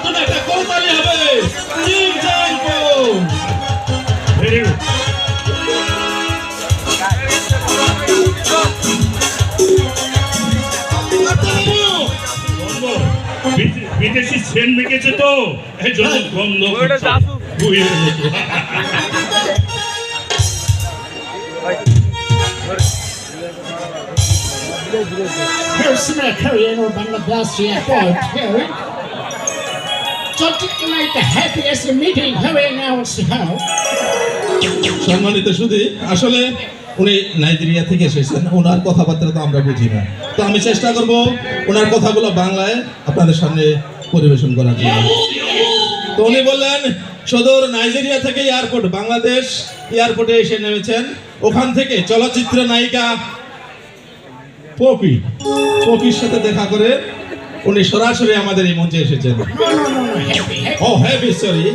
জন্য একটা করতালি হবে চিনচানকো ভেরি গুড বিদেশি সেন মেখেছে তো এই জন্য গন্ধ বুঝিয়ে মতো Here's some Korean or Bangladesh airport here. So tonight the happiest meeting here now is held. সম্মানিত সুধী আসলে উনি নাইজেরিয়া থেকে এসেছেন ওনার কথাবার্তা তো আমরা বুঝি না তো আমি চেষ্টা করব ওনার কথাগুলো বাংলায় আপনাদের সামনে পরিবেশন করার জন্য তো উনি বললেন সদর নাইজেরিয়া থেকে এয়ারপোর্ট বাংলাদেশ এয়ারপোর্টে এসে নেমেছেন ওখান থেকে চলচ্চিত্র নায়িকা পপির সাথে দেখা করে উনি সরাসরি আমাদের এই মঞ্চে এসেছেন ও হ্যাপি সরি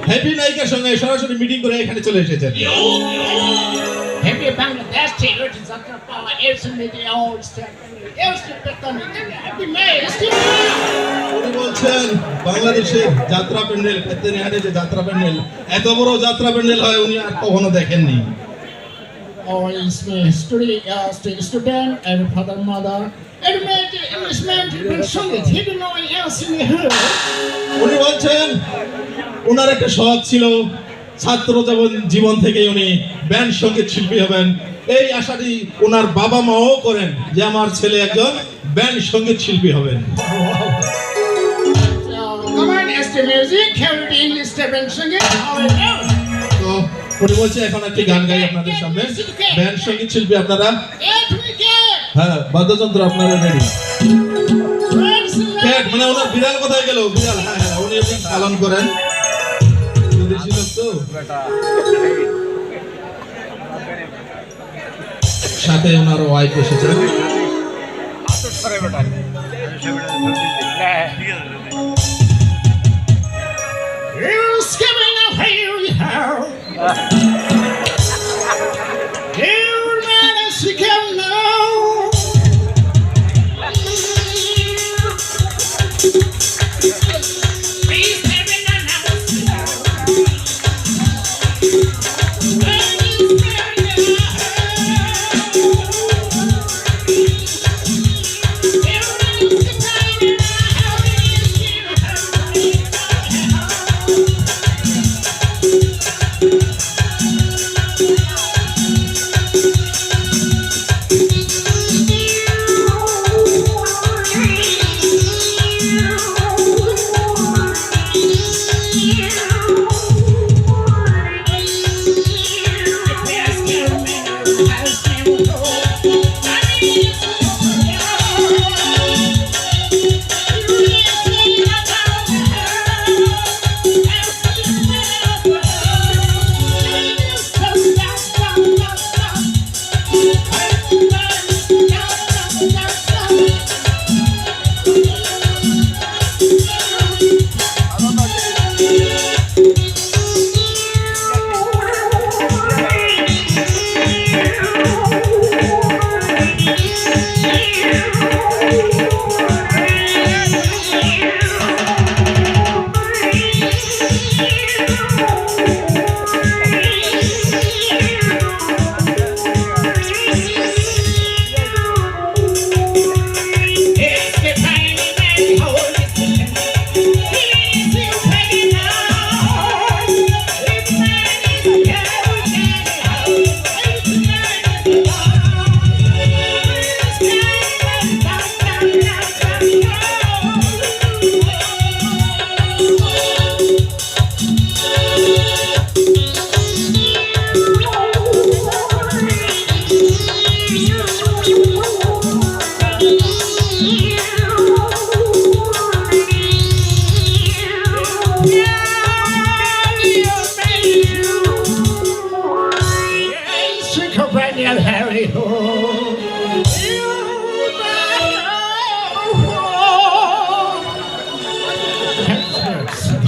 হ্যাপি নায়িকার সঙ্গে সরাসরি মিটিং করে এখানে চলে এসেছেন Happy Bangladesh here to Zatrapala is in the old step. Happy May. উনি বলছেন বাংলাদেশের যাত্রা প্যান্ডেল পেতেনিহাটে যে যাত্রা প্যান্ডেল এত বড় যাত্রা প্যান্ডেল হয় উনি আর কখনো দেখেননি Oh, it's my student and father, mother. And man, this man didn't show it. He didn't know anything else in the hood. উনি বলছেন ওনার একটা শখ ছিল ছাত্র জীবন থেকে উনি ব্যান্ড সঙ্গীত শিল্পী হবেন এই আশাটি ওনার বাবা মাও করেন যে আমার ছেলে একজন ব্যান্ড সঙ্গীত শিল্পী হবেন Come on, it's the music. Carry the English step and sing it. তো উনি বলছে এখন একটি গান গাই আপনাদের সামনে ব্যান্ড সঙ্গীত শিল্পী আপনারা হ্যাঁ বাদ্যযন্ত্র আপনারা রেডি ক্যাট মানে ওনার বিড়াল কোথায় গেল বিড়াল হ্যাঁ উনি একটু পালন করেন বিদেশি লোক তো সাথে ওনার ওয়াইফ এসেছেন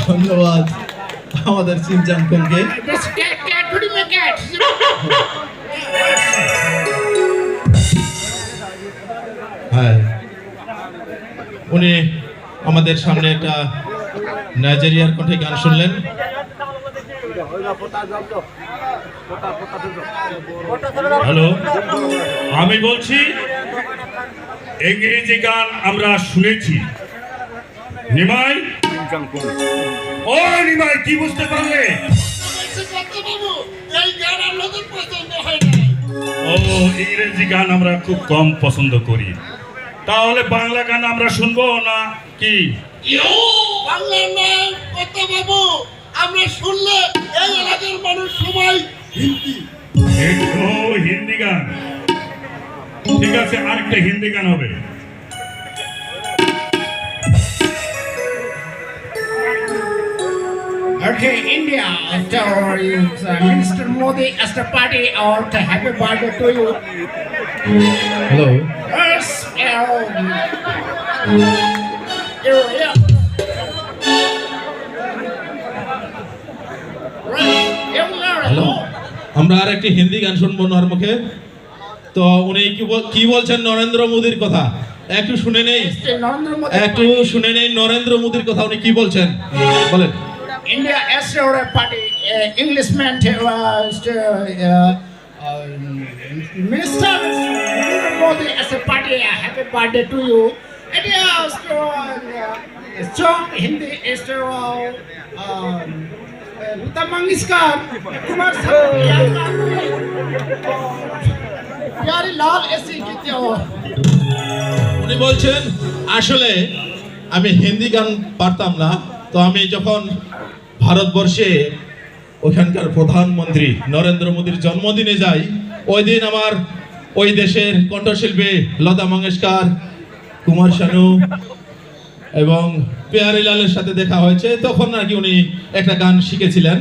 ধন্যবাদ আমাদের চিনচানকোকে হ্যাঁ উনি আমাদের সামনে একটা নাইজেরিয়ার কণ্ঠে গান শুনলেন। হ্যালো, আমি বলছি ইংরেজি গান আমরা শুনেছি। নিমাই, ও নিমাই, কি বুঝতে পারলে? ও, ইংরেজি গান আমরা খুব কম পছন্দ করি। তাহলে বাংলা গান আমরা শুনবো না কি? বাংলার নাম কত বাবু, আমরা শুনলে এই এলাকার মানুষ সবাই হিন্দি। ও, হিন্দি গান, ঠিক আছে, আরেকটা হিন্দি গান হবে। Okay, India, Minister Modi as the party or to happy birthday to you. Hello, Yes, yeah. Hello, আমরা আর একটি হিন্দি গান শুনবো ওনার মুখে। তো উনি কি বলছেন নরেন্দ্র মোদীর কথা একটু শুনে নেই, একটু শুনে নেই নরেন্দ্র মোদীর কথা উনি কি বলছেন, বলেন। India as your party, Englishman, Minister Modi as a party, happy birthday to you. It is strong Hindi is Lata Mangeshkar, Kumar Pyari Lal ऐसे गीत हो। উনি বলছেন আসলে আমি হিন্দি গান পারতাম না, তো আমি যখন ভারতবর্ষে ওখানকার প্রধানমন্ত্রী নরেন্দ্র মোদীর জন্মদিনে যাই, ওই দিন আমার ওই দেশের কণ্ঠশিল্পী লতা মঙ্গেশকর, কুমার শানু এবং পেয়ারি লালের সাথে দেখা হয়েছে, তখন নাকি উনি একটা গান শিখেছিলেন।